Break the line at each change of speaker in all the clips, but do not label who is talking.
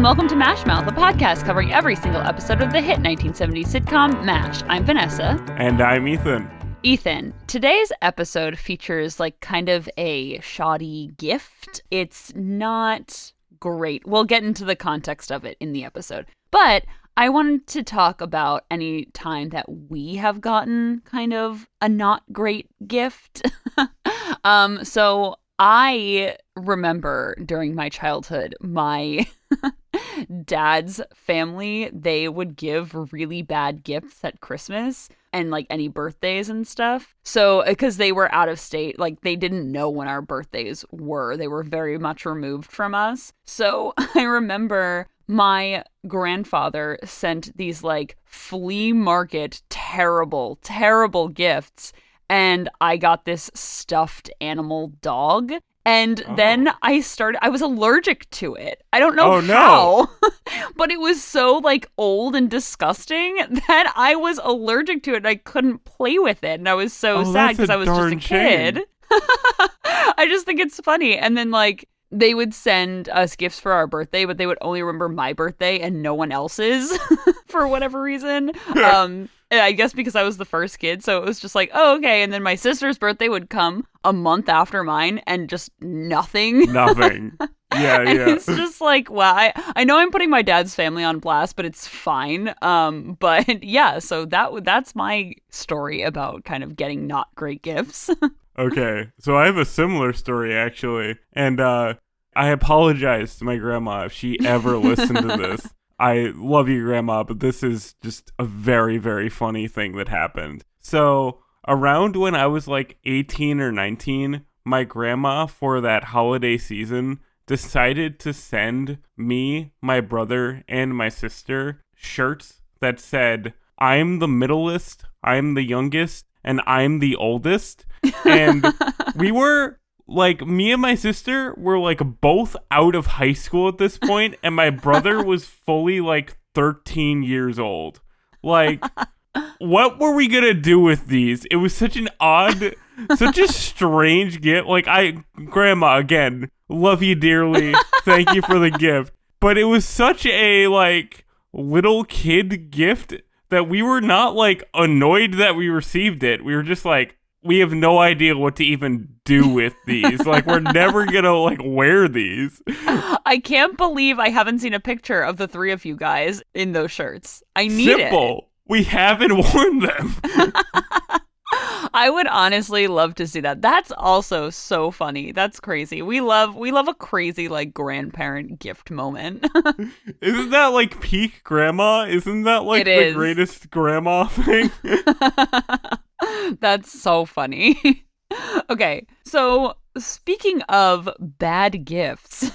welcome to Mashmouth, a podcast covering every single episode of the hit 1970s sitcom MASH. I'm Vanessa.
And I'm Ethan.
Ethan, today's episode features kind of a shoddy gift. It's not great. We'll get into the context of it in the episode. But I wanted to talk about any time that we have gotten kind of a not great gift. So I remember during my childhood, my dad's family, they would give really bad gifts at Christmas and any birthdays and stuff. So because they were out of state, they didn't know when our birthdays were. They were very much removed from us. So I remember my grandfather sent these flea market terrible gifts. And I got this stuffed animal dog. And then I was allergic to it. I don't know how, but it was so old and disgusting that I was allergic to it and I couldn't play with it. And I was so sad because I was just a kid. I just think it's funny. And then they would send us gifts for our birthday, but they would only remember my birthday and no one else's for whatever reason. I guess because I was the first kid, so it was just oh, okay. And then my sister's birthday would come a month after mine and just nothing.
Nothing. Yeah.
It's just wow. I know I'm putting my dad's family on blast, but it's fine. But yeah, so that's my story about kind of getting not great gifts.
Okay, so I have a similar story, actually. And I apologize to my grandma if she ever listened to this. I love you, Grandma, but this is just a very, very funny thing that happened. So around when I was 18 or 19, my grandma, for that holiday season, decided to send me, my brother, and my sister shirts that said, "I'm the middleest, I'm the youngest, and I'm the oldest." And we were me and my sister were both out of high school at this point, and my brother was fully 13 years old. What were we gonna do with these? It was such an odd, such a strange gift. Grandma, again, love you dearly. Thank you for the gift. But it was such a little kid gift that we were not annoyed that we received it. We were just we have no idea what to even do with these. We're never gonna wear these.
I can't believe I haven't seen a picture of the three of you guys in those shirts. I need
Simple. We haven't worn them.
I would honestly love to see that. That's also so funny. That's crazy. We love a crazy grandparent gift moment.
Isn't that peak grandma? Isn't that the greatest grandma thing?
That's so funny. Okay, so speaking of bad gifts,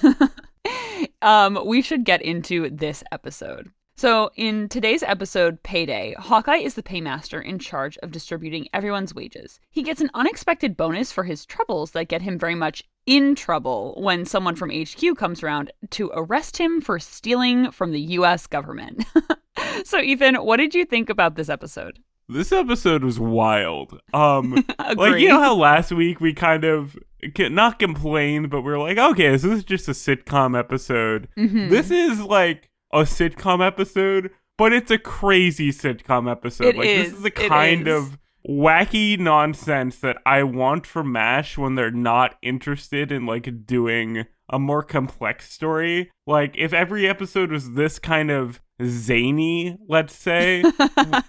we should get into this episode. So in today's episode, Payday, Hawkeye is the paymaster in charge of distributing everyone's wages. He gets an unexpected bonus for his troubles that get him very much in trouble when someone from HQ comes around to arrest him for stealing from the U.S. government. So Ethan, what did you think about this episode?
This episode was wild. You know how last week we kind of not complained, but we were okay, this is just a sitcom episode. Mm-hmm. This is a sitcom episode, but it's a crazy sitcom episode. This is the kind of wacky nonsense that I want from MASH when they're not interested in doing a more complex story. If every episode was this kind of zany, let's say,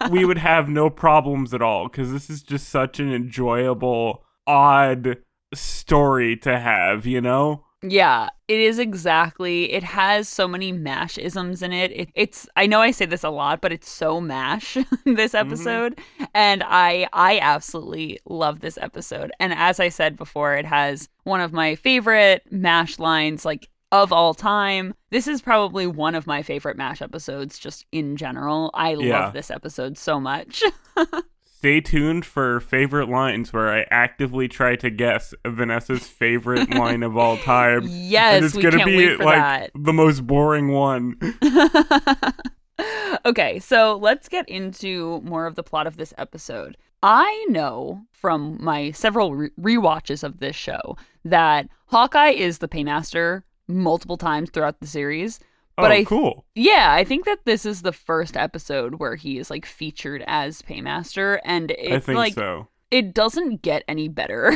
we would have no problems at all, because this is just such an enjoyable, odd story to have, you know?
Yeah, it is exactly. It has so many MASH-isms in it. It's I know I say this a lot, but it's so MASH, this episode. Mm-hmm. And I absolutely love this episode. And as I said before, it has one of my favorite MASH lines, of all time. This is probably one of my favorite MASH episodes just in general. I love this episode so much.
Stay tuned for favorite lines, where I actively try to guess Vanessa's favorite line of all time.
Yes,
and it's
we
gonna
can't
be
wait for that.
The most boring one.
Okay, so let's get into more of the plot of this episode. I know from my several rewatches of this show that Hawkeye is the paymaster multiple times throughout the series, But
Oh, cool.
yeah, I think that this is the first episode where he is like featured as Paymaster, and
I
it
think
like
so.
it doesn't get any better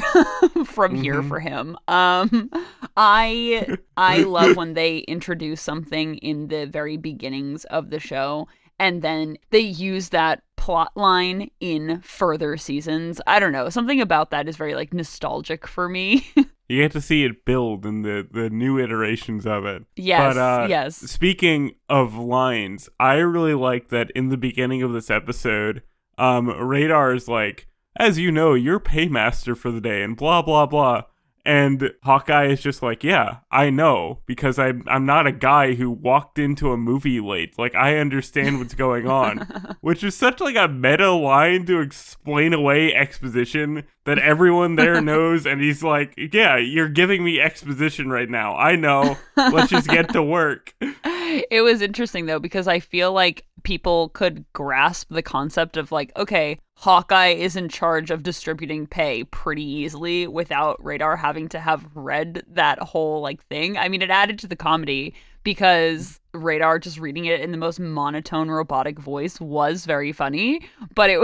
from here
Mm-hmm.
for him. I love when they introduce something in the very beginnings of the show and then they use that plot line in further seasons. I don't know, something about that is very like nostalgic for me.
You get to see it build in the new iterations of it.
Yes,
But
yes.
speaking of lines, I really like that in the beginning of this episode, Radar is like, as you know, you're paymaster for the day and blah, blah, blah. And Hawkeye is just like, yeah, I know, because I'm not a guy who walked into a movie late. Like, I understand what's going on. Which is such like a meta line to explain away exposition that everyone there knows. And he's like, yeah, you're giving me exposition right now. I know. Let's just get to work.
It was interesting though, because I feel like people could grasp the concept of like, okay, Hawkeye is in charge of distributing pay pretty easily without Radar having to have read that whole like thing. I mean, it added to the comedy because Radar just reading it in the most monotone robotic voice was very funny, but it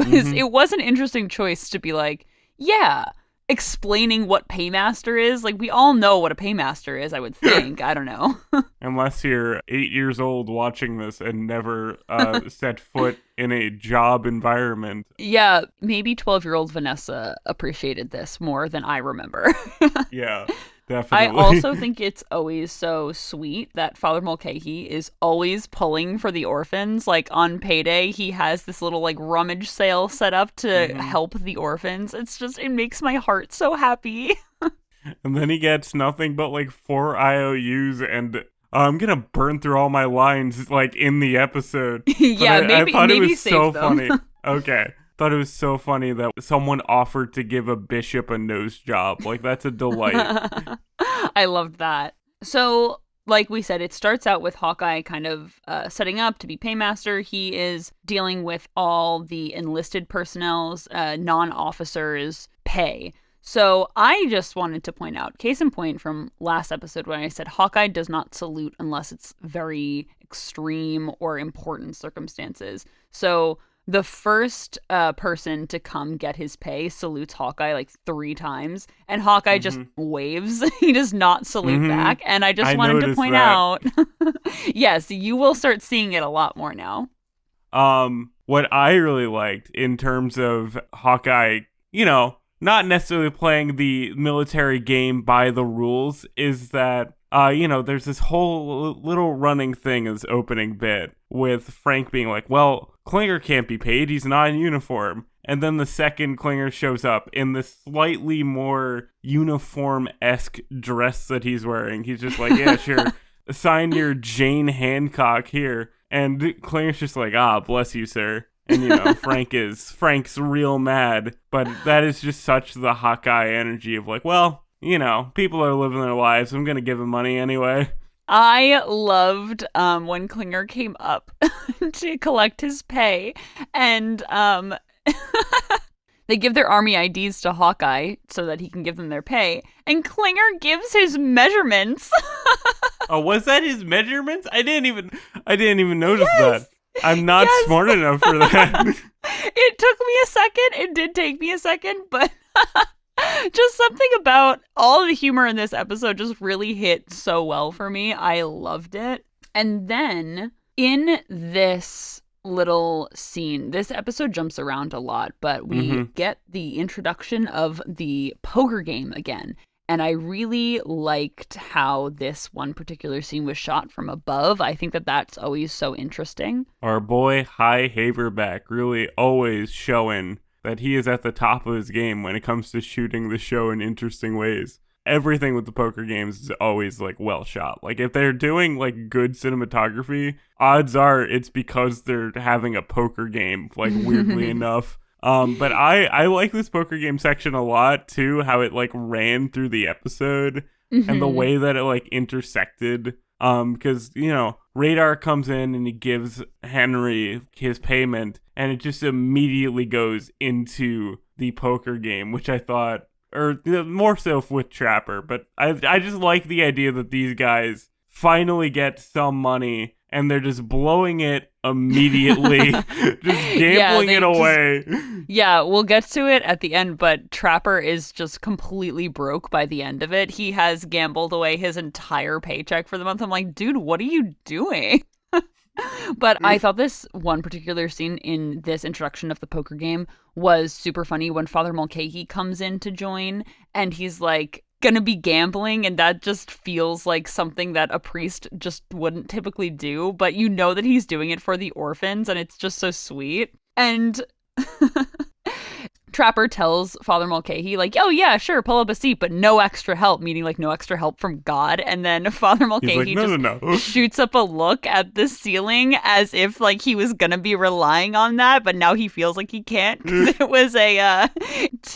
was an interesting choice to be like, yeah, explaining what Paymaster is. Like, we all know what a Paymaster is, I would think. I don't know.
Unless you're 8 years old watching this and never set foot in a job environment.
Yeah, maybe 12-year-old Vanessa appreciated this more than I remember.
Yeah,
I
definitely.
also think it's always so sweet that Father Mulcahy is always pulling for the orphans. Like on Payday, he has this little like rummage sale set up to help the orphans. It makes my heart so happy.
And then he gets nothing but like 4 IOUs and I'm gonna burn through all my lines like in the episode.
Yeah,
I thought
maybe
it was
save
so
them.
funny. Okay. Thought it was so funny that someone offered to give a bishop a nose job. Like, that's a delight.
I loved that. So, like we said, it starts out with Hawkeye kind of setting up to be Paymaster. He is dealing with all the enlisted personnel's non-officers' pay. So I just wanted to point out, case in point from last episode when I said Hawkeye does not salute unless it's very extreme or important circumstances. So the first person to come get his pay salutes Hawkeye like 3 times, and Hawkeye just waves. He does not salute back. And I just wanted to point out, yes, you will start seeing it a lot more now.
What I really liked in terms of Hawkeye, you know, not necessarily playing the military game by the rules, is that, you know, there's this whole little running thing as opening bit with Frank being like, well, Klinger can't be paid, he's not in uniform. And then the second Klinger shows up in this slightly more uniform-esque dress that he's wearing, he's just like, yeah, sure, sign your Jane Hancock here. And Klinger's just like, bless you, sir. And, you know, Frank's real mad, but that is just such the Hawkeye energy of like, well, you know, people are living their lives. I'm going to give him money anyway.
I loved when Klinger came up to collect his pay, and they give their army IDs to Hawkeye so that he can give them their pay, and Klinger gives his measurements.
Oh, was that his measurements? I didn't even notice that. I'm not smart enough for that.
It took me a second. It did take me a second, but just something about all the humor in this episode just really hit so well for me. I loved it. And then in this little scene, this episode jumps around a lot, but we get the introduction of the poker game again. And I really liked how this one particular scene was shot from above. I think that that's always so interesting.
Our boy High Haverback really always showing that he is at the top of his game when it comes to shooting the show in interesting ways. Everything with the poker games is always like well shot. Like if they're doing like good cinematography, odds are it's because they're having a poker game, like weirdly enough. But I like this poker game section a lot too, how it like ran through the episode and the way that it like intersected. Because, you know, Radar comes in and he gives Henry his payment and it just immediately goes into the poker game, which I thought, or more so with Trapper, but I just like the idea that these guys finally get some money, and they're just blowing it immediately, just gambling it away.
Yeah, we'll get to it at the end, but Trapper is just completely broke by the end of it. He has gambled away his entire paycheck for the month. I'm like, dude, what are you doing? But I thought this one particular scene in this introduction of the poker game was super funny when Father Mulcahy comes in to join, and he's like gonna be gambling, and that just feels like something that a priest just wouldn't typically do, but you know that he's doing it for the orphans, and it's just so sweet. And Trapper tells Father Mulcahy, like, oh yeah, sure, pull up a seat, but no extra help, meaning like no extra help from God. And then Father Mulcahy shoots up a look at the ceiling as if like he was gonna be relying on that, but now he feels like he can't because it was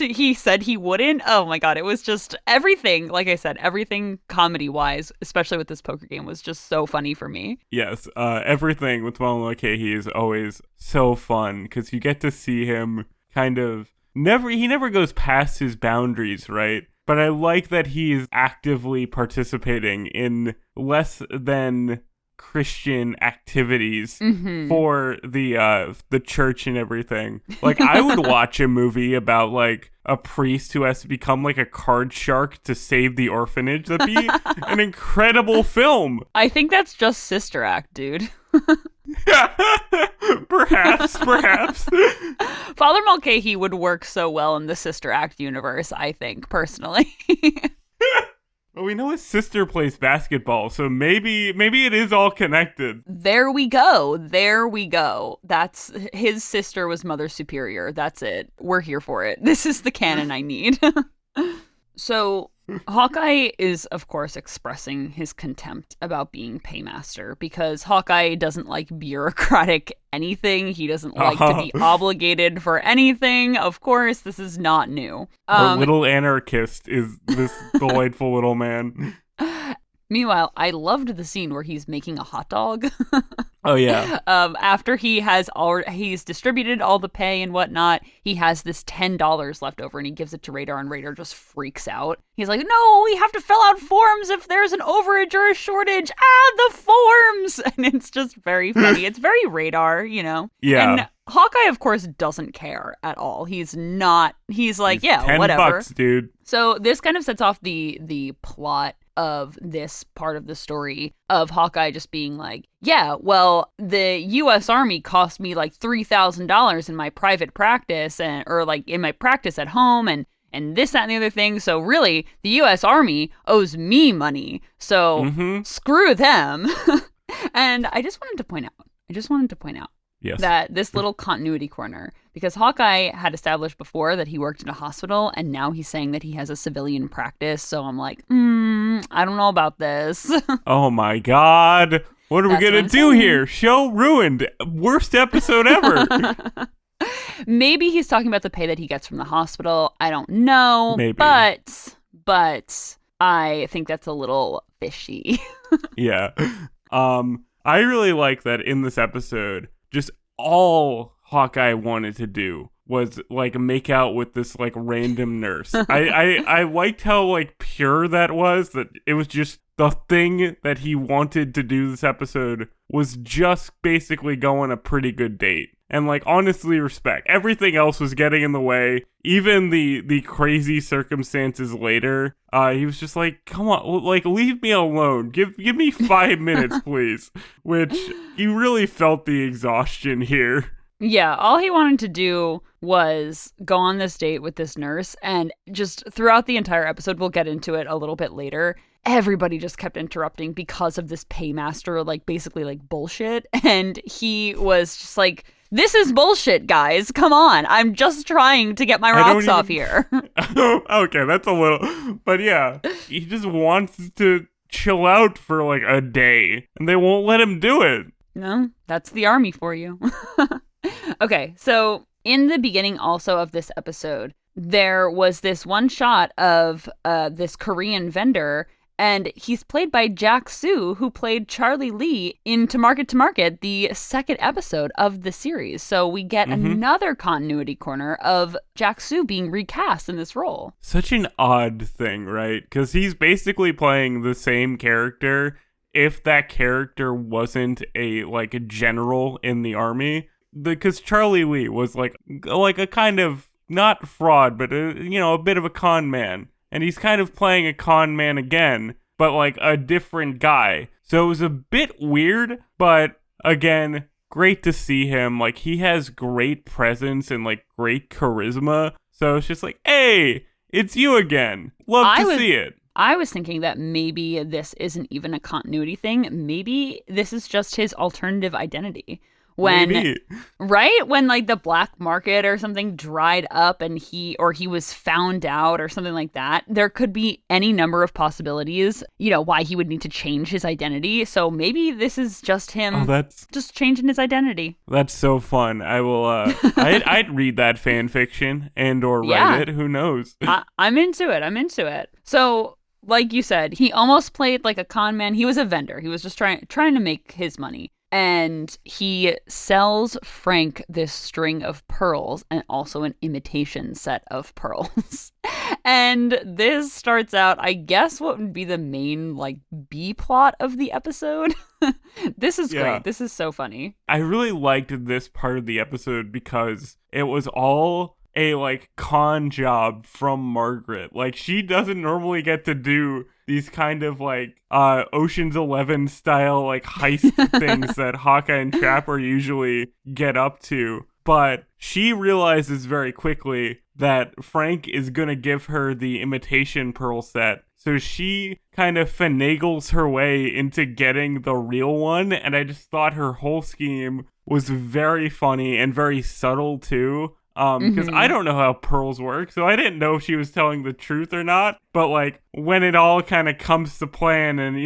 he said he wouldn't. Oh my God, it was just everything, like I said, everything comedy-wise, especially with this poker game, was just so funny for me.
Yes, everything with Father Mulcahy is always so fun because you get to see him kind of he never goes past his boundaries, right? But I like that he is actively participating in less than Christian activities for the church and everything. Like, I would watch a movie about like a priest who has to become like a card shark to save the orphanage. That'd be an incredible film.
I think that's just Sister Act, dude.
Perhaps.
Father Mulcahy would work so well in the Sister Act universe, I think, personally.
Well, we know his sister plays basketball, so maybe it is all connected.
There we go. That's his sister was Mother Superior. That's it. We're here for it. This is the canon I need. So Hawkeye is, of course, expressing his contempt about being paymaster because Hawkeye doesn't like bureaucratic anything. He doesn't like to be obligated for anything. Of course, this is not new.
Our little anarchist is this delightful little man.
Meanwhile, I loved the scene where he's making a hot dog.
Oh yeah.
After he's distributed all the pay and whatnot, he has this $10 left over, and he gives it to Radar, and Radar just freaks out. He's like, "No, we have to fill out forms if there's an overage or a shortage. The forms!" And it's just very funny. It's very Radar, you know.
Yeah.
And Hawkeye, of course, doesn't care at all. He's like, yeah, whatever.
$10, dude.
So this kind of sets off the plot of this part of the story of Hawkeye just being like, yeah, well, the U.S. Army cost me like $3,000 in my private practice or like in my practice at home and this, that, and the other thing. So really, the U.S. Army owes me money. So screw them. And I just wanted to point out
yes,
that this little continuity corner, because Hawkeye had established before that he worked in a hospital, and now he's saying that he has a civilian practice. So I'm like, I don't know about this.
Oh my God. What are we going to do here? Show ruined. Worst episode ever.
Maybe he's talking about the pay that he gets from the hospital. I don't know.
Maybe.
But I think that's a little fishy.
Yeah. I really like that in this episode, just all Hawkeye wanted to do was like make out with this like random nurse. I liked how like pure that was, that it was just the thing that he wanted to do this episode was just basically go on a pretty good date. And like honestly respect. Everything else was getting in the way. Even the crazy circumstances later. He was just like, come on, like leave me alone. Give me 5 minutes, please. Which you really felt the exhaustion here.
Yeah, all he wanted to do was go on this date with this nurse, and just throughout the entire episode, we'll get into it a little bit later, everybody just kept interrupting because of this paymaster, like basically like bullshit, and he was just like, this is bullshit, guys, come on, I'm just trying to get my rocks off here.
Okay, that's a little, but yeah, he just wants to chill out for like a day, and they won't let him do it.
No, that's the army for you. Okay, so in the beginning also of this episode, there was this one shot of this Korean vendor, and he's played by Jack Soo, who played Charlie Lee in To Market, the second episode of the series. So we get another continuity corner of Jack Soo being recast in this role.
Such an odd thing, right? Because he's basically playing the same character if that character wasn't a general in the army, because Charlie Lee was like a kind of not fraud, but a bit of a con man, and he's kind of playing a con man again, but like a different guy. So it was a bit weird, but again, great to see him. Like, he has great presence and like great charisma. So it's just like, hey, it's you again. Love to see it.
I was thinking that maybe this isn't even a continuity thing. Maybe this is just his alternative identity. Maybe. Right? When like the black market or something dried up and he was found out or something like that, there could be any number of possibilities, why he would need to change his identity. So maybe this is just him just changing his identity.
That's so fun. I will, I'd read that fan fiction and or write it. Who knows?
I'm into it. So like you said, he almost played like a con man. He was a vendor. He was just trying to make his money. And he sells Frank this string of pearls and also an imitation set of pearls. And this starts out, I guess, what would be the main like B plot of the episode. This is great. This is so funny.
I really liked this part of the episode because it was all a like con job from Margaret. Like, she doesn't normally get to do these kind of like Ocean's 11 style like heist things that Hawkeye and Trapper usually get up to. But she realizes very quickly that Frank is gonna give her the imitation pearl set. So she kind of finagles her way into getting the real one. And I just thought her whole scheme was very funny and very subtle too. Because I don't know how pearls work, so I didn't know if she was telling the truth or not. But like, when it all kind of comes to plan and,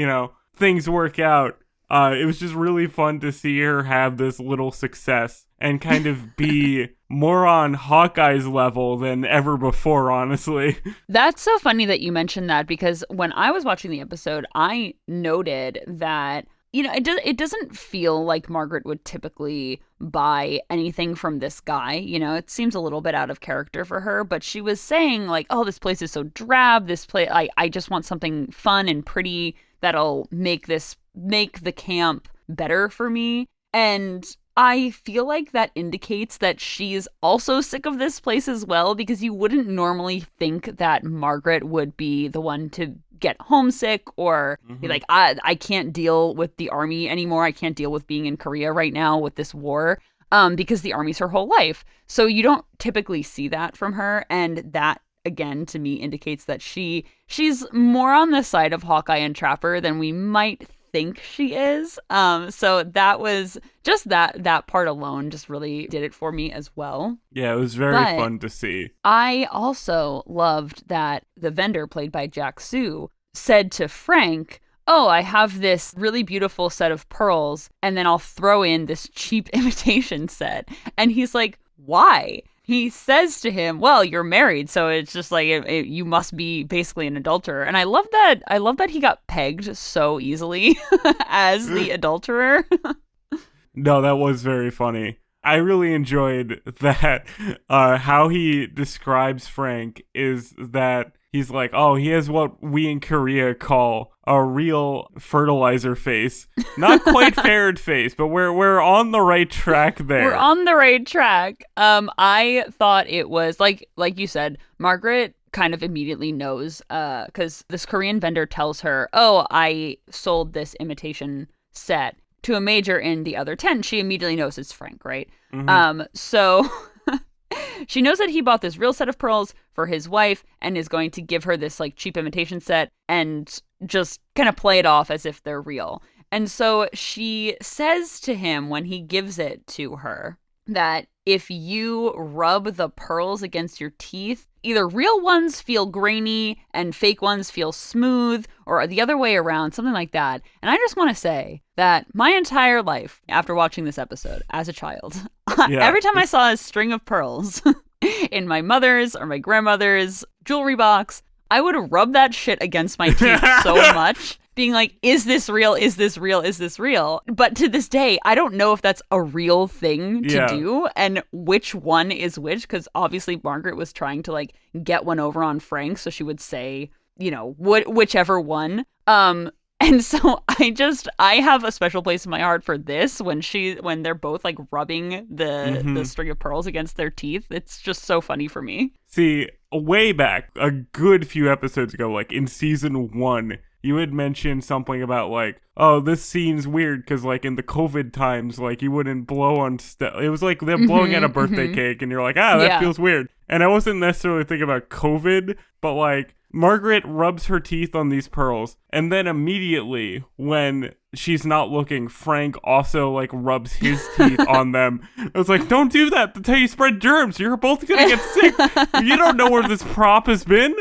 things work out, it was just really fun to see her have this little success and kind of be more on Hawkeye's level than ever before, honestly.
That's so funny that you mentioned that, because when I was watching the episode, I noted that it doesn't feel like Margaret would typically buy anything from this guy. It seems a little bit out of character for her, but she was saying like, oh, this place is so drab. This place, I just want something fun and pretty that'll make the camp better for me. And I feel like that indicates that she's also sick of this place as well, because you wouldn't normally think that Margaret would be the one to get homesick or be like, I can't deal with the army anymore. I can't deal with being in Korea right now with this war, because the army's her whole life. So you don't typically see that from her. And that, again, to me indicates that she's more on the side of Hawkeye and Trapper than we might think she is. So that was just that part alone just really did it for me as well.
Yeah, it was very fun to see.
I also loved that the vendor, played by Jack Sue, said to Frank, oh, I have this really beautiful set of pearls, and then I'll throw in this cheap imitation set. And he's like, why? He says to him, well, you're married, so it's just like you must be basically an adulterer. And I love that he got pegged so easily as the adulterer.
No, that was very funny. I really enjoyed that. How he describes Frank is that he's like, oh, he has what we in Korea call a real fertilizer face. Not quite ferret face, but we're on the right track there.
We're on the right track. I thought it was like you said, Margaret kind of immediately knows, because this Korean vendor tells her, oh, I sold this imitation set to a major in the other tent. She immediately knows it's Frank, right? So she knows that he bought this real set of pearls for his wife and is going to give her this like cheap imitation set and just kind of play it off as if they're real. And so she says to him when he gives it to her that if you rub the pearls against your teeth, either real ones feel grainy and fake ones feel smooth, or the other way around, something like that. And I just want to say that my entire life, after watching this episode as a child, every time I saw a string of pearls in my mother's or my grandmother's jewelry box, I would rub that shit against my teeth so much, being like, is this real? Is this real? Is this real? But to this day, I don't know if that's a real thing to do and which one is which, because obviously Margaret was trying to like get one over on Frank, so she would say, whichever one. And so I have a special place in my heart for this when they're both like rubbing the string of pearls against their teeth. It's just so funny for me.
See, way back, a good few episodes ago, like in season 1, you had mentioned something about like, oh, this scene's weird because like in the COVID times, like you wouldn't blow on it was like them blowing at a birthday cake, and you're like, that feels weird. And I wasn't necessarily thinking about COVID, but like Margaret rubs her teeth on these pearls, and then immediately when she's not looking, Frank also like rubs his teeth on them. I was like, don't do that. That's how you spread germs. You're both gonna get sick. You don't know where this prop has been.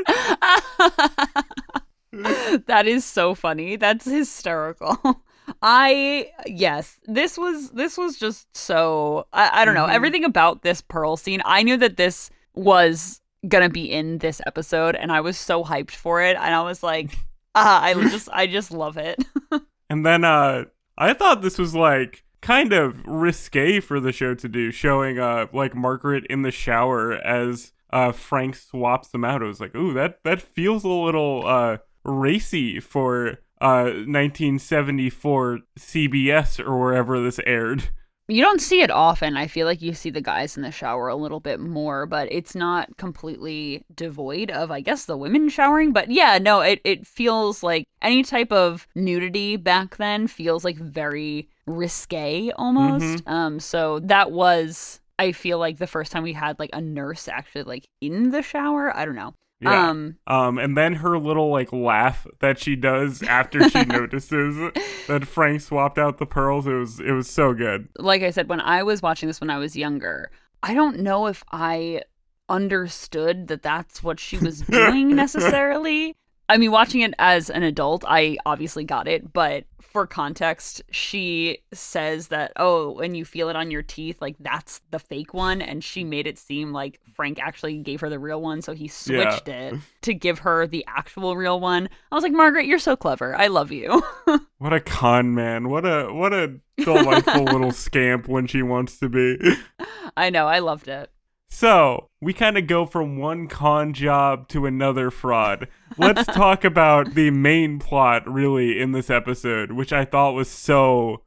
That is so funny. That's hysterical. This was just so, I don't know, everything about this pearl scene. I knew that this was gonna be in this episode, and I was so hyped for it, and I was like, I just love it.
And then I thought this was like kind of risque for the show to do, showing like Margaret in the shower as Frank swaps them out. I was like, ooh, that feels a little racy for 1974 CBS or wherever this aired.
You don't see it often. I feel like you see the guys in the shower a little bit more, but it's not completely devoid of, I guess, the women showering. But yeah, no, it feels like any type of nudity back then feels like very risque almost. So that was, I feel like, the first time we had like a nurse actually like in the shower. I don't know.
Yeah. And then her little like laugh that she does after she notices that Frank swapped out the pearls, it was so good.
Like I said, when I was watching this when I was younger, I don't know if I understood that that's what she was doing necessarily. I mean, watching it as an adult, I obviously got it, but for context, she says that, oh, when you feel it on your teeth, like that's the fake one, and she made it seem like Frank actually gave her the real one, so he switched it to give her the actual real one. I was like, Margaret, you're so clever. I love you.
What a con man. What a delightful little scamp when she wants to be.
I know, I loved it.
So, we kind of go from one con job to another fraud. Let's talk about the main plot, really, in this episode, which I thought was so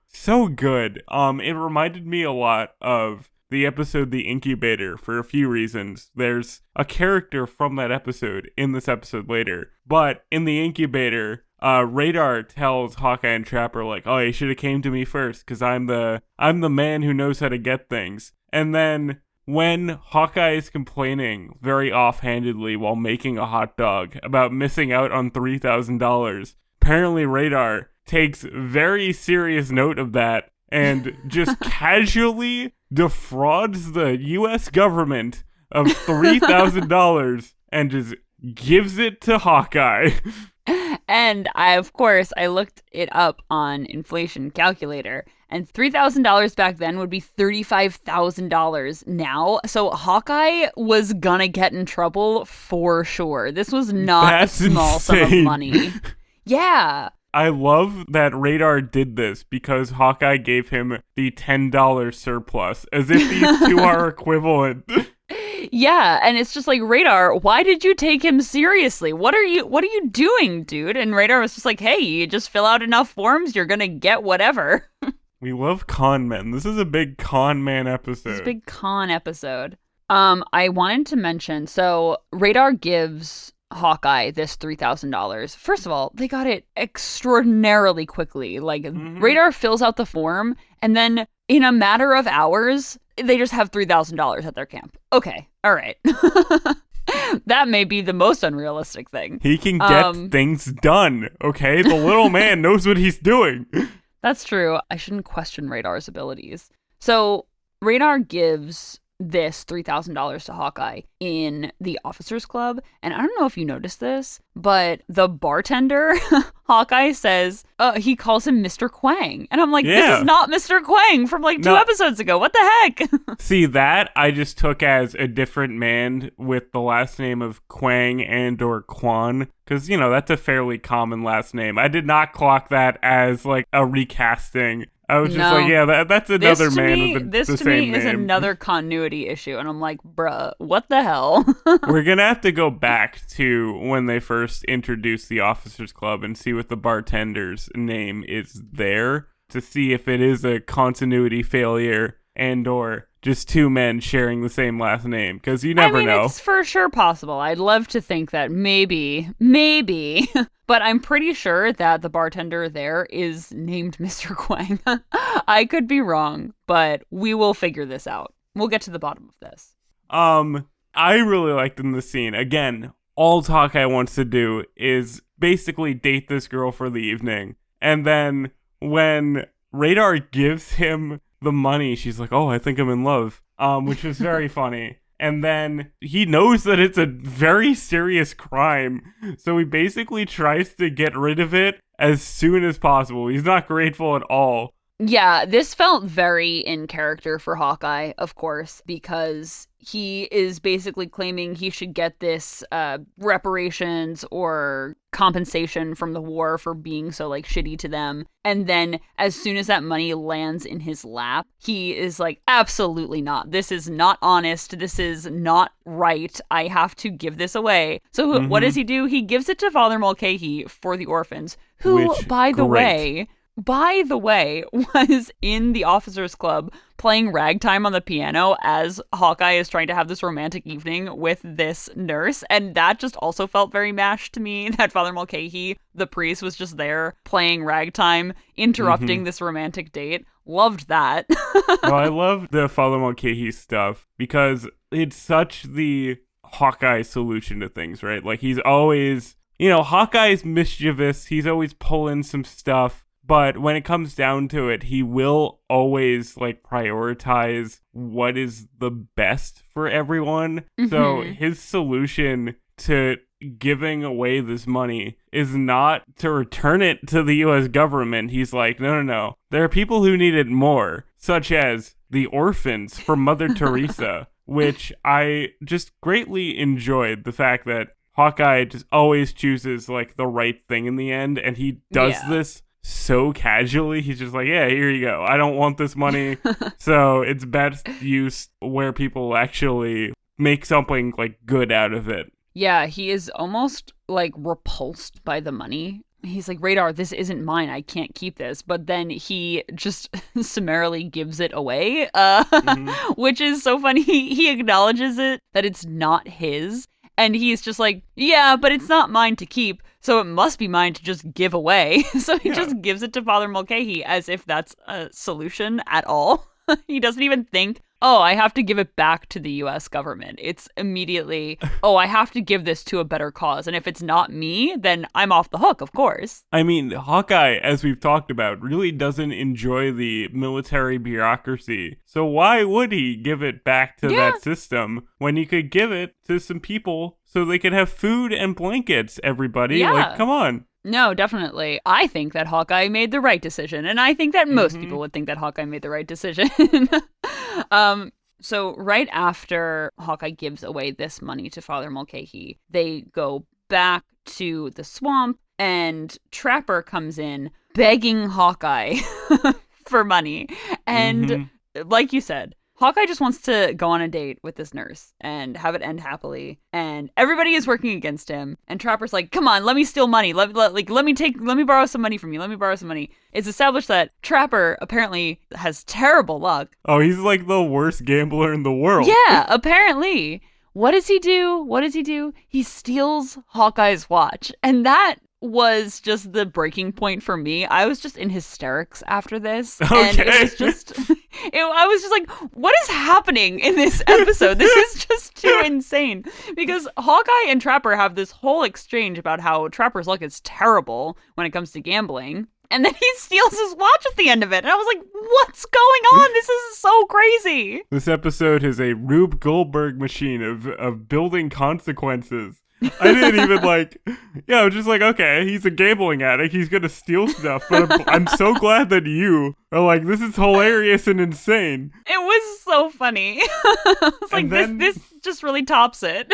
good. It reminded me a lot of the episode The Incubator for a few reasons. There's a character from that episode in this episode later, but in The Incubator, Radar tells Hawkeye and Trapper, like, oh, you should have came to me first, because I'm the man who knows how to get things. And then when Hawkeye is complaining very offhandedly while making a hot dog about missing out on $3,000, apparently Radar takes very serious note of that and just casually defrauds the U.S. government of $3,000 and just gives it to Hawkeye.
And I looked it up on inflation calculator, and $3,000 back then would be $35,000 now. So Hawkeye was gonna get in trouble for sure. This was not a small sum of money. Yeah.
I love that Radar did this because Hawkeye gave him the $10 surplus, as if these two are equivalent.
Yeah, and it's just like, Radar, why did you take him seriously? What are you doing, dude? And Radar was just like, hey, you just fill out enough forms, you're gonna get whatever.
We love con men. This is a big con man episode.
It's a big con episode. I wanted to mention, so Radar gives Hawkeye this $3,000. First of all, they got it extraordinarily quickly. Like, Radar fills out the form, and then in a matter of hours, they just have $3,000 at their camp. Okay, all right. That may be the most unrealistic thing.
He can get things done, okay? The little man knows what he's doing.
That's true. I shouldn't question Radar's abilities. So Radar gives this $3,000 to Hawkeye in the Officers Club. And I don't know if you noticed this, but the bartender, Hawkeye says, he calls him Mr. Quang. And I'm like, This is not Mr. Quang from like 2 episodes ago. What the heck?
See, that I just took as a different man with the last name of Quang and or Quan. Because, that's a fairly common last name. I did not clock that as like a recasting. I was just
No.
like, yeah, that's another
This to
man
me,
with
this
the
to
same
me is
name.
another continuity issue, and I'm like, bruh, what the hell?
We're gonna have to go back to when they first introduced the Officers Club and see what the bartender's name is there to see if it is a continuity failure and or just two men sharing the same last name, because you never know.
It's for sure possible. I'd love to think that maybe, but I'm pretty sure that the bartender there is named Mr. Quang. I could be wrong, but we will figure this out. We'll get to the bottom of this.
I really liked in the scene. Again, all Hawkeye wants to do is basically date this girl for the evening. And then when Radar gives him the money, she's like, oh, I think I'm in love, which is very funny. And then he knows that it's a very serious crime, so he basically tries to get rid of it as soon as possible. He's not grateful at all.
Yeah, this felt very in character for Hawkeye, of course, because he is basically claiming he should get this reparations or compensation from the war for being so, like, shitty to them. And then as soon as that money lands in his lap, he is like, absolutely not. This is not honest. This is not right. I have to give this away. So what does he do? He gives it to Father Mulcahy for the orphans, who,
Which,
by the way, was in the Officers Club playing ragtime on the piano as Hawkeye is trying to have this romantic evening with this nurse. And that just also felt very MASH to me, that Father Mulcahy, the priest, was just there playing ragtime, interrupting this romantic date. Loved that.
Well, I love the Father Mulcahy stuff because it's such the Hawkeye solution to things, right? Like, he's always, Hawkeye's mischievous. He's always pulling some stuff. But when it comes down to it, he will always, like, prioritize what is the best for everyone. So his solution to giving away this money is not to return it to the U.S. government. He's like, no. There are people who need it more, such as the orphans from Mother Teresa, which I just greatly enjoyed the fact that Hawkeye just always chooses, like, the right thing in the end, and he does this so casually. He's just like, yeah, here you go. I don't want this money. So it's best used where people actually make something, like, good out of it.
Yeah, he is almost, like, repulsed by the money. He's like, Radar, this isn't mine. I can't keep this. But then he just summarily gives it away, which is so funny. He acknowledges it, that it's not his. And he's just like, yeah, but it's not mine to keep, so it must be mine to just give away. So he just gives it to Father Mulcahy as if that's a solution at all. He doesn't even think, oh, I have to give it back to the U.S. government. It's immediately, oh, I have to give this to a better cause. And if it's not me, then I'm off the hook, of course.
I mean, Hawkeye, as we've talked about, really doesn't enjoy the military bureaucracy. So why would he give it back to that system when he could give it to some people so they could have food and blankets, everybody?
Yeah.
Like, come on.
No, definitely. I think that Hawkeye made the right decision, and I think that most people would think that Hawkeye made the right decision. So right after Hawkeye gives away this money to Father Mulcahy, they go back to the swamp, and Trapper comes in begging Hawkeye for money. And like you said, Hawkeye just wants to go on a date with this nurse and have it end happily, and everybody is working against him. And Trapper's like, "Come on, let me steal money. Let me borrow some money from you. Let me borrow some money." It's established that Trapper apparently has terrible luck.
Oh, he's like the worst gambler in the world.
Yeah, apparently. What does he do? He steals Hawkeye's watch, and that was just the breaking point for me. I was just in hysterics after this.
Okay.
And it was just, I was just like, what is happening in this episode? This is just too insane. Because Hawkeye and Trapper have this whole exchange about how Trapper's luck is terrible when it comes to gambling. And then he steals his watch at the end of it. And I was like, what's going on? This is so crazy.
This episode is a Rube Goldberg machine of building consequences. I didn't even I was just like, okay, he's a gambling addict. He's going to steal stuff. But I'm so glad that you are like, this is hilarious and insane.
It was so funny. I was like, this just really tops it.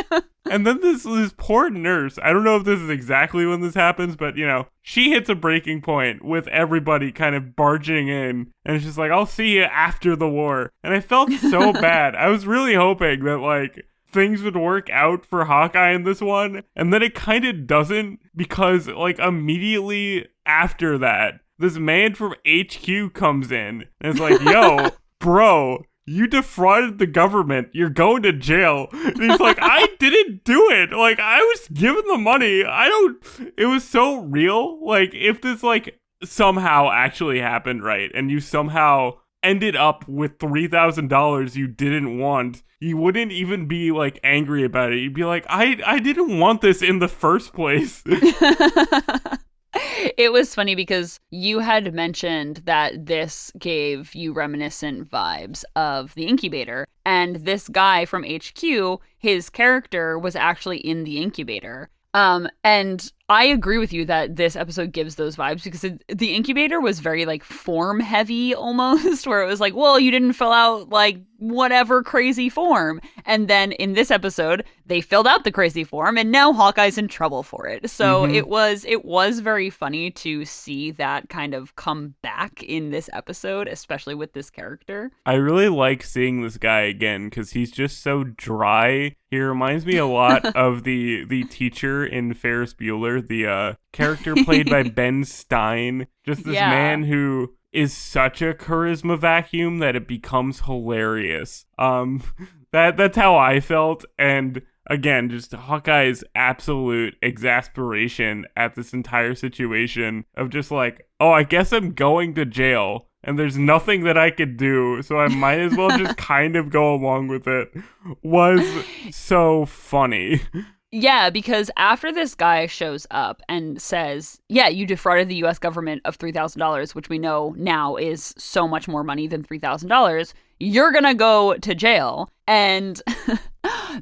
And then this poor nurse, I don't know if this is exactly when this happens, but, she hits a breaking point with everybody kind of barging in. And it's just like, I'll see you after the war. And I felt so bad. I was really hoping that, things would work out for Hawkeye in this one. And then it kind of doesn't, because, immediately after that, this man from HQ comes in. And it's like, yo, bro, you defrauded the government. You're going to jail. And he's like, I didn't do it. I was given the money. It was so real. If this, somehow actually happened, right? And you somehow ended up with $3,000 you didn't want, you wouldn't even be, angry about it. You'd be like, I didn't want this in the first place.
It was funny because you had mentioned that this gave you reminiscent vibes of the incubator. And this guy from HQ, his character was actually in the incubator. And I agree with you that this episode gives those vibes because the incubator was very form heavy almost, where it was like, well, you didn't fill out whatever crazy form. And then in this episode, they filled out the crazy form and now Hawkeye's in trouble for it. So it was very funny to see that kind of come back in this episode, especially with this character.
I really like seeing this guy again because he's just so dry. He reminds me a lot of the teacher in Ferris Bueller, the character played by Ben Stein. Just this man who is such a charisma vacuum that it becomes hilarious. That's how I felt. And again, just Hawkeye's absolute exasperation at this entire situation of just oh, I guess I'm going to jail. And there's nothing that I could do, so I might as well just kind of go along with it, was so funny.
Yeah, because after this guy shows up and says, yeah, you defrauded the U.S. government of $3,000, which we know now is so much more money than $3,000, you're gonna go to jail. And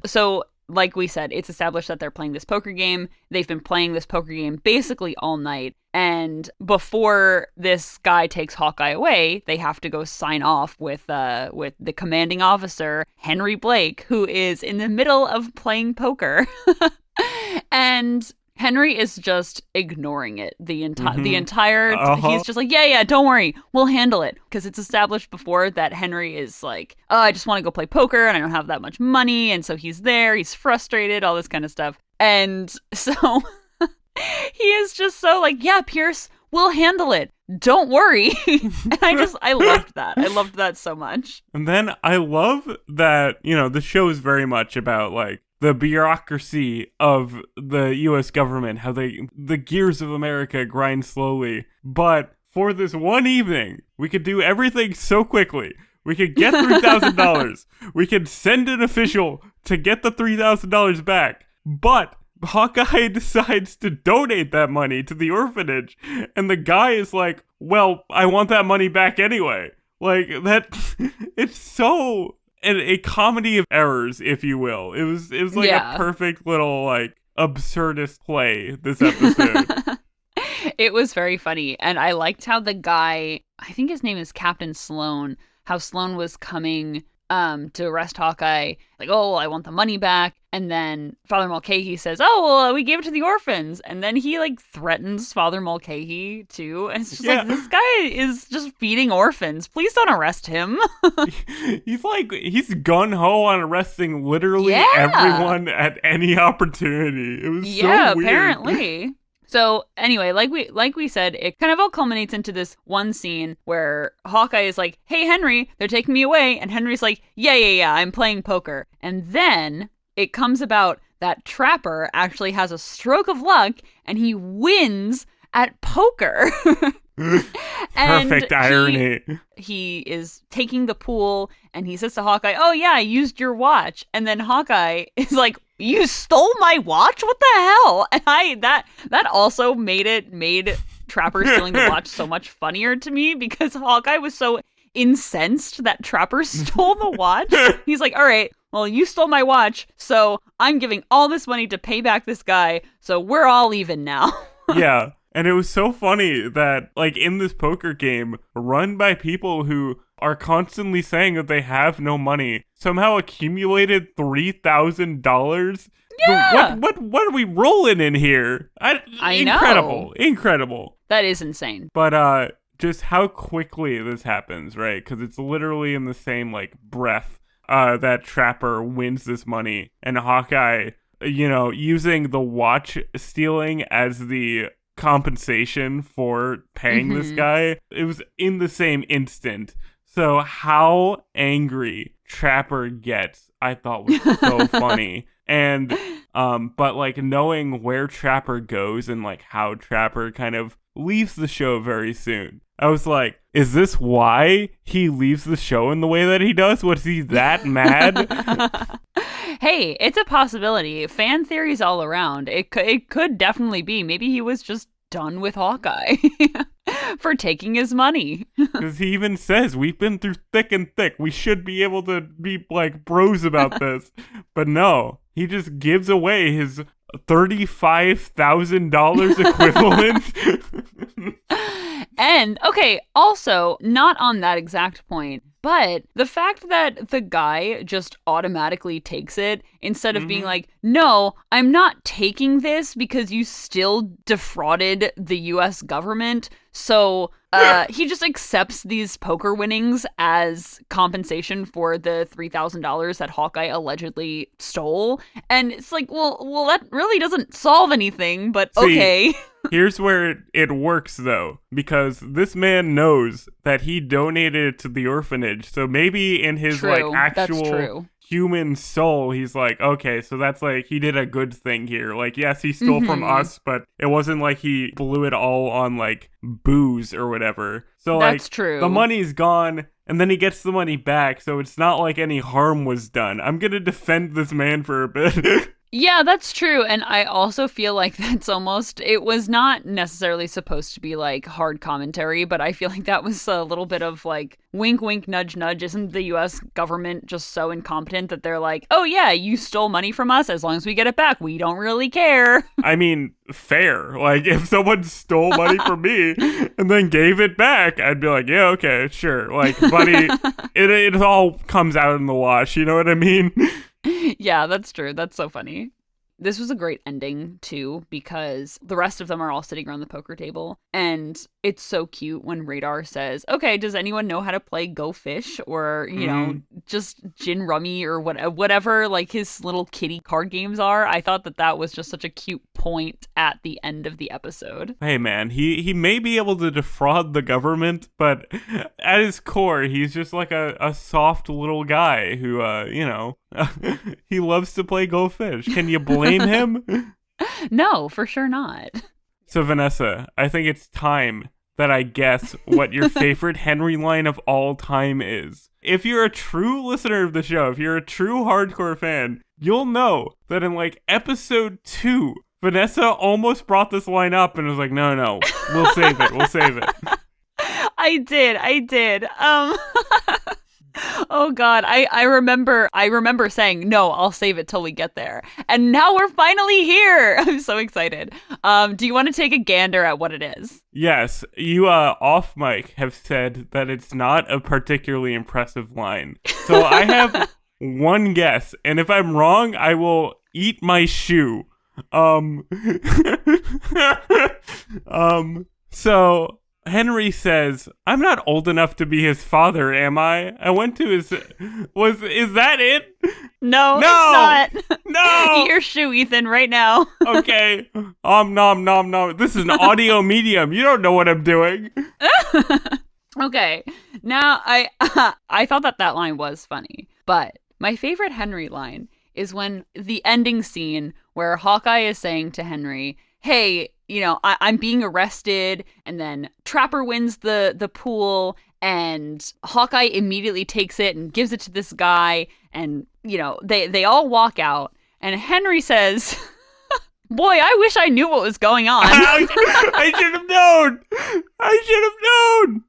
so, like we said, it's established that they're playing this poker game. They've been playing this poker game basically all night. And before this guy takes Hawkeye away, they have to go sign off with the commanding officer, Henry Blake, who is in the middle of playing poker. And Henry is just ignoring it the entire he's just like, yeah, don't worry, we'll handle it, because it's established before that Henry is like, oh, I just want to go play poker and I don't have that much money, and so he's there, he's frustrated, all this kind of stuff. And so he is just so like, yeah, Pierce, we'll handle it, don't worry. And I loved that. I loved that so much.
And then I love that, the show is very much about the bureaucracy of the U.S. government, how the gears of America grind slowly. But for this one evening, we could do everything so quickly. We could get $3,000. We could send an official to get the $3,000 back. But Hawkeye decides to donate that money to the orphanage. And the guy is like, well, I want that money back anyway. It's so... And a comedy of errors, if you will. It was a perfect little absurdist play this episode.
It was very funny, and I liked how the guy, I think his name is Captain Sloan, how Sloan was coming to arrest Hawkeye, oh, I want the money back. And then Father Mulcahy says, oh, well, we gave it to the orphans. And then he threatens Father Mulcahy too. And it's just this guy is just feeding orphans. Please don't arrest him.
he's gun-ho on arresting literally everyone at any opportunity. It was so weird. Apparently.
So anyway, like we said, it kind of all culminates into this one scene where Hawkeye is like, hey, Henry, they're taking me away. And Henry's like, yeah, I'm playing poker. And then it comes about that Trapper actually has a stroke of luck and he wins at poker.
Perfect irony.
He is taking the pool and he says to Hawkeye, oh yeah, I used your watch. And then Hawkeye is like, you stole my watch? What the hell? And that also made Trapper stealing the watch so much funnier to me, because Hawkeye was so incensed that Trapper stole the watch. He's like, all right, well, you stole my watch, so I'm giving all this money to pay back this guy, so we're all even now.
Yeah. And it was so funny that, like, in this poker game, run by people who are constantly saying that they have no money, somehow accumulated $3,000.
Yeah.
What are we rolling in here?
I
Incredible.
know.
Incredible.
That is insane.
But just how quickly this happens, right? Because it's literally in the same, like, breath that Trapper wins this money. And Hawkeye, you know, using the watch stealing as the compensation for paying this guy, it was in the same instant. So how angry Trapper gets, I thought was so funny. And but like knowing where Trapper goes and like how Trapper kind of leaves the show very soon, I was like, is this why he leaves the show in the way that he does? Was he that mad?
Hey, it's a possibility. Fan theories all around. It could definitely be. Maybe he was just done with Hawkeye for taking his money.
Because he even says, we've been through thick and thick. We should be able to be like bros about this. But no, he just gives away his $35,000 equivalent.
And, okay, also, not on that exact point, but the fact that the guy just automatically takes it instead of being like, no, I'm not taking this because you still defrauded the US government. So he just accepts these poker winnings as compensation for the $3,000 that Hawkeye allegedly stole. And it's like, well, that really doesn't solve anything, but okay.
See, here's where it works, though, because this man knows that he donated it to the orphanage. So maybe in his like actual human soul, he's like, okay, so that's like he did a good thing here. Like, yes, he stole from us, but it wasn't like he blew it all on like booze or whatever. So like
that's true.
The money's gone and then he gets the money back, so it's not like any harm was done. I'm gonna defend this man for a bit.
Yeah, that's true. And I also feel like that's almost, it was not necessarily supposed to be like hard commentary, but I feel like that was a little bit of like wink, wink, nudge, nudge. Isn't the US government just so incompetent that they're like, oh yeah, you stole money from us. As long as we get it back, we don't really care.
I mean, fair. Like if someone stole money from me and then gave it back, I'd be like, yeah, okay, sure. Like, buddy, it all comes out in the wash. You know what I mean?
Yeah, that's true. That's so funny. This was a great ending, too, because the rest of them are all sitting around the poker table. And it's so cute when Radar says, okay, does anyone know how to play Go Fish? Or, you know, just Gin Rummy or whatever, like his little kitty card games are. I thought that was just such a cute point at the end of the episode.
Hey, man, he may be able to defraud the government, but at his core, he's just like a soft little guy who, you know, he loves to play Go Fish. Can you blame him?
No, for sure not.
So, Vanessa, I think it's time that I guess what your favorite Henry line of all time is. If you're a true listener of the show, if you're a true hardcore fan, you'll know that in like episode 2, Vanessa almost brought this line up and was like, no, we'll save it.
I did. Oh God, I remember saying, no, I'll save it till we get there. And now we're finally here. I'm so excited. Do you want to take a gander at what it is?
Yes, you off mic have said that it's not a particularly impressive line. So I have one guess, and if I'm wrong, I will eat my shoe. So Henry says, I'm not old enough to be his father, am I? I went to his... Is that it?
No, it's not.
No!
Eat your shoe, Ethan, right now.
Okay. Nom. This is an audio medium. You don't know what I'm doing.
Okay. Now, I thought that line was funny. But my favorite Henry line is when the ending scene where Hawkeye is saying to Henry, hey, you know, I'm being arrested, and then Trapper wins the pool, and Hawkeye immediately takes it and gives it to this guy, and, you know, they all walk out, and Henry says, boy, I wish I knew what was going on.
I should have known.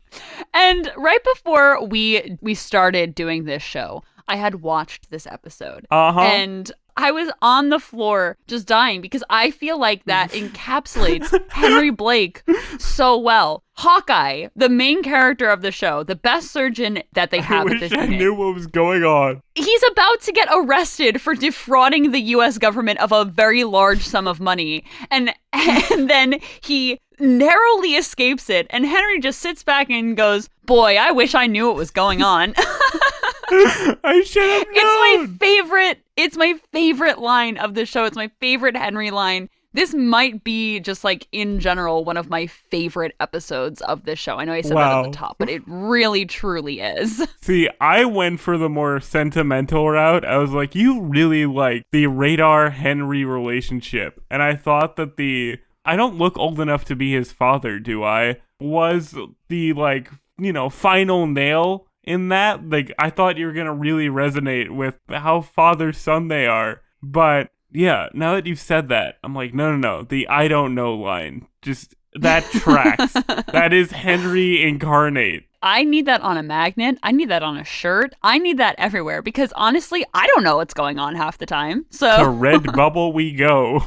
And right before we started doing this show, I had watched this episode. And I was on the floor just dying because I feel like that encapsulates Henry Blake so well. Hawkeye, the main character of the show, the best surgeon that they have at this
I
minute.
knew what was going on.
He's about to get arrested for defrauding the U.S. government of a very large sum of money. And then he narrowly escapes it. And Henry just sits back and goes, boy, I wish I knew what was going on.
I should have known.
It's my favorite line of the show. It's my favorite Henry line. This might be just like in general one of my favorite episodes of this show. I know I said that at the top, but it really truly is.
See, I went for the more sentimental route. I was like, you really like the Radar Henry relationship. And I thought that I don't look old enough to be his father, do I? Was the final nail in that. Like, I thought you were going to really resonate with how father-son they are. But yeah, now that you've said that, I'm like, no. The I don't know line, just that tracks. That is Henry incarnate.
I need that on a magnet. I need that on a shirt. I need that everywhere because honestly, I don't know what's going on half the time. So
to Redbubble we go.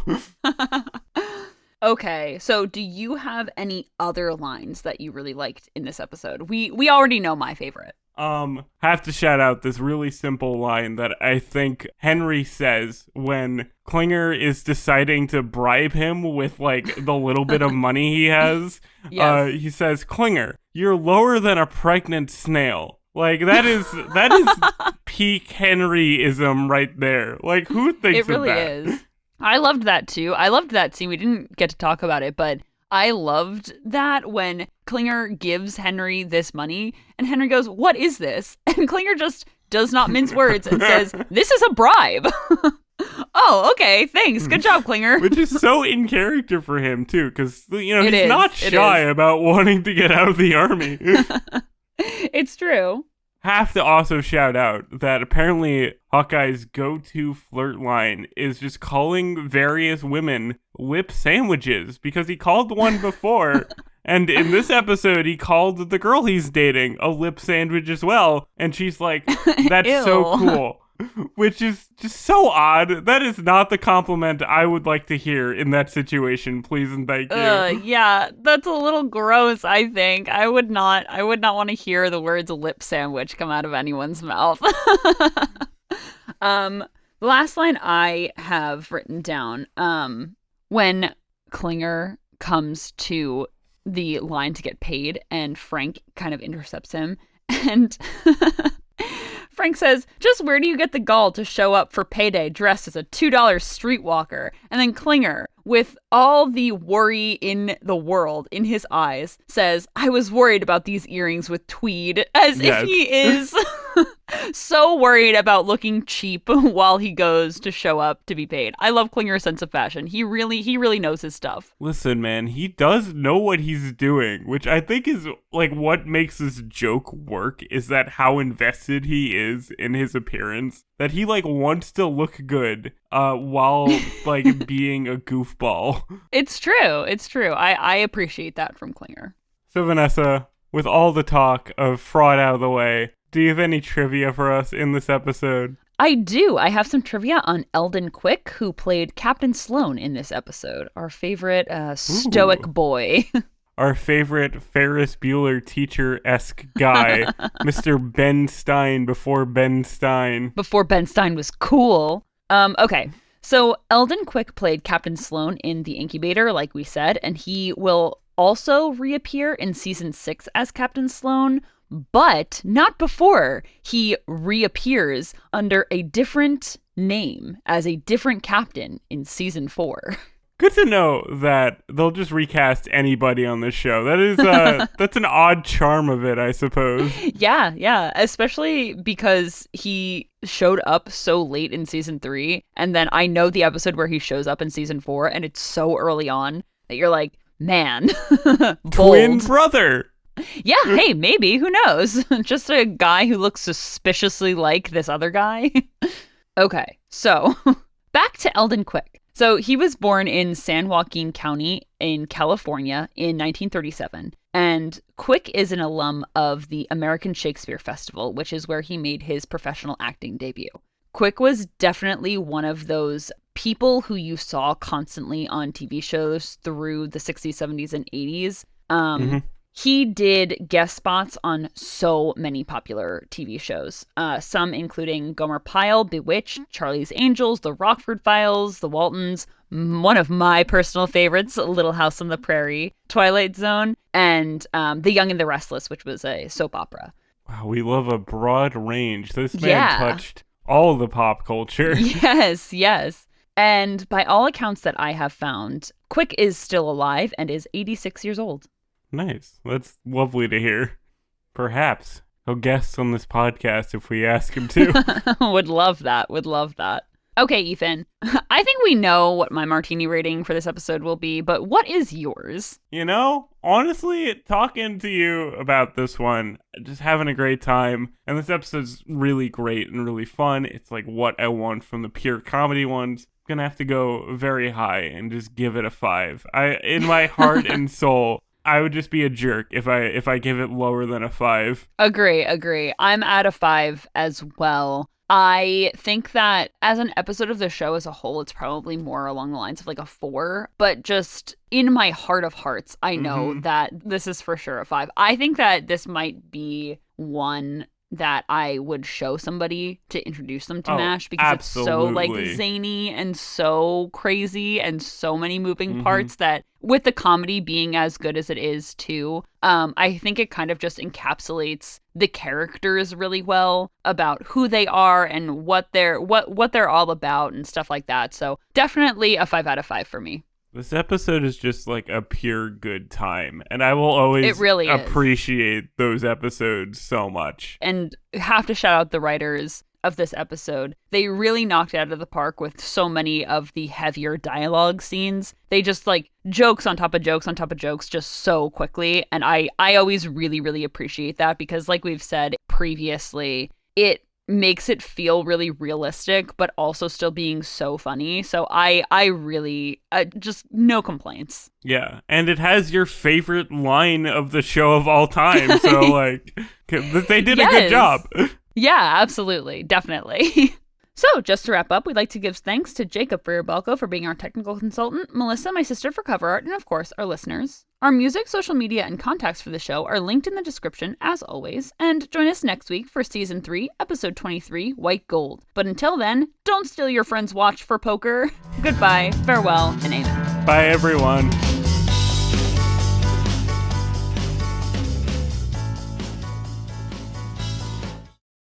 Okay, so do you have any other lines that you really liked in this episode? We already know my favorite.
Have to shout out this really simple line that I think Henry says when Klinger is deciding to bribe him with like the little bit of money he has. Yes. He says, Klinger, you're lower than a pregnant snail. Like that is peak Henryism right there. Like who thinks of that? It really is.
I loved that too. I loved that scene. We didn't get to talk about it, but I loved that when Klinger gives Henry this money and Henry goes, what is this? And Klinger just does not mince words and says, this is a bribe. Oh, okay, thanks. Good job, Klinger.
Which is so in character for him too, because he's not shy about wanting to get out of the army.
It's true.
Have to also shout out that apparently Hawkeye's go-to flirt line is just calling various women lip sandwiches because he called one before. And in this episode, he called the girl he's dating a lip sandwich as well. And she's like, that's so cool. Which is just so odd. That is not the compliment I would like to hear in that situation. Please and thank you.
Yeah, that's a little gross, I think. I would not want to hear the words lip sandwich come out of anyone's mouth. The last line I have written down, when Klinger comes to the line to get paid and Frank kind of intercepts him and Frank says, just where do you get the gall to show up for payday dressed as a $2 streetwalker? And then Klinger, with all the worry in the world in his eyes, says, I was worried about these earrings with tweed, as if he is so worried about looking cheap while he goes to show up to be paid. I love Klinger's sense of fashion. He really knows his stuff.
Listen, man, he does know what he's doing, which I think is like what makes this joke work, is that how invested he is in his appearance, that he like wants to look good while like being a goofball. It's
true. I appreciate that from Klinger.
So Vanessa, with all the talk of fraud out of the way, do you have any trivia for us in this episode?
I do. I have some trivia on Eldon Quick, who played Captain Sloan in this episode. Our favorite stoic boy.
Our favorite Ferris Bueller teacher-esque guy, Mr. Ben Stein before Ben Stein.
Before Ben Stein was cool. Okay. So Eldon Quick played Captain Sloan in The Incubator, like we said, and he will also reappear in season 6 as Captain Sloan, but not before he reappears under a different name as a different captain in season 4.
Good to know that they'll just recast anybody on this show. That is, that's an odd charm of it, I suppose.
Yeah. Especially because he showed up so late in season 3. And then I know the episode where he shows up in season 4, and it's so early on that you're like, man,
twin brother.
Yeah, hey, maybe. Who knows? Just a guy who looks suspiciously like this other guy. Okay, so back to Eldon Quick. So he was born in San Joaquin County in California in 1937. And Quick is an alum of the American Shakespeare Festival, which is where he made his professional acting debut. Quick was definitely one of those people who you saw constantly on TV shows through the 60s, 70s, and 80s. He did guest spots on so many popular TV shows, some including Gomer Pyle, Bewitched, Charlie's Angels, The Rockford Files, The Waltons, one of my personal favorites, Little House on the Prairie, Twilight Zone, and The Young and the Restless, which was a soap opera.
Wow, we love a broad range. This man touched all the pop culture.
Yes. And by all accounts that I have found, Quick is still alive and is 86 years old.
Nice. That's lovely to hear. Perhaps he'll guest on this podcast if we ask him to.
Would love that. Okay, Ethan. I think we know what my martini rating for this episode will be, but what is yours?
You know, honestly, talking to you about this one, just having a great time. And this episode's really great and really fun. It's like what I want from the pure comedy ones. I'm gonna have to go very high and just give it a 5. In my heart and soul, I would just be a jerk if I give it lower than a 5.
Agree. I'm at a 5 as well. I think that as an episode of the show as a whole, it's probably more along the lines of like a 4. But just in my heart of hearts, I know that this is for sure a 5. I think that this might be one that I would show somebody to introduce them to MASH because
absolutely.
It's so like zany and so crazy and so many moving parts that with the comedy being as good as it is too, I think it kind of just encapsulates the characters really well about who they are and what they're all about and stuff like that. So definitely a 5 out of 5 for me.
This episode is just like a pure good time, and I will always
really
appreciate those episodes so much.
And have to shout out the writers of this episode. They really knocked it out of the park with so many of the heavier dialogue scenes. They just like jokes on top of jokes on top of jokes just so quickly, and I always really, really appreciate that because like we've said previously, it makes it feel really realistic, but also still being so funny. So I really, just no complaints.
Yeah, and it has your favorite line of the show of all time. So like, they did a good job.
Yeah, absolutely. Definitely. So, just to wrap up, we'd like to give thanks to Jacob Faribalco for being our technical consultant, Melissa, my sister, for cover art, and of course, our listeners. Our music, social media, and contacts for the show are linked in the description, as always. And join us next week for Season 3, Episode 23, White Gold. But until then, don't steal your friend's watch for poker. Goodbye, farewell, and amen.
Bye, everyone.